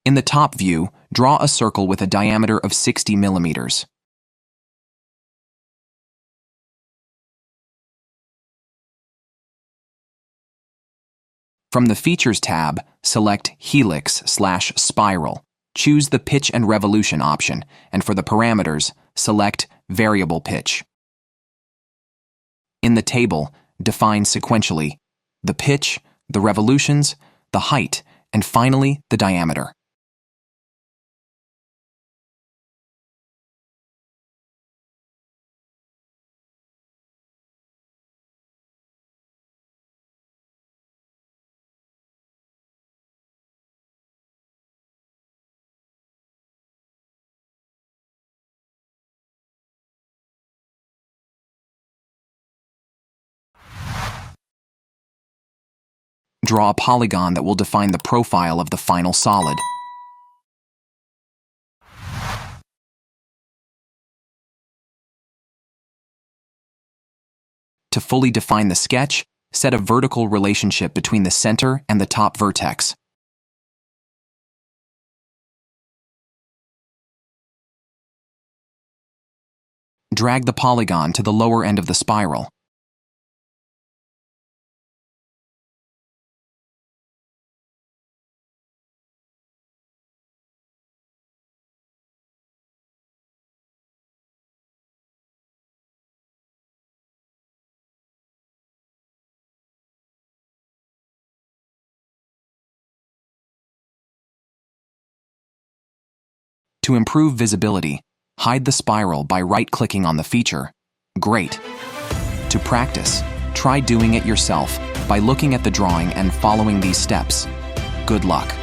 In the top view, draw a circle with a diameter of 60 millimeters. From the Features tab, select Helix/Spiral. Choose the Pitch and Revolution option, and for the parameters, select Variable Pitch. In the table, define sequentially the pitch, the revolutions, the height, and finally the diameter. Draw a polygon that will define the profile of the final solid. To fully define the sketch, set a vertical relationship between the center and the top vertex. Drag the polygon to the lower end of the spiral. To improve visibility, hide the spiral by right-clicking on the feature. Great! To practice, try doing it yourself by looking at the drawing and following these steps. Good luck!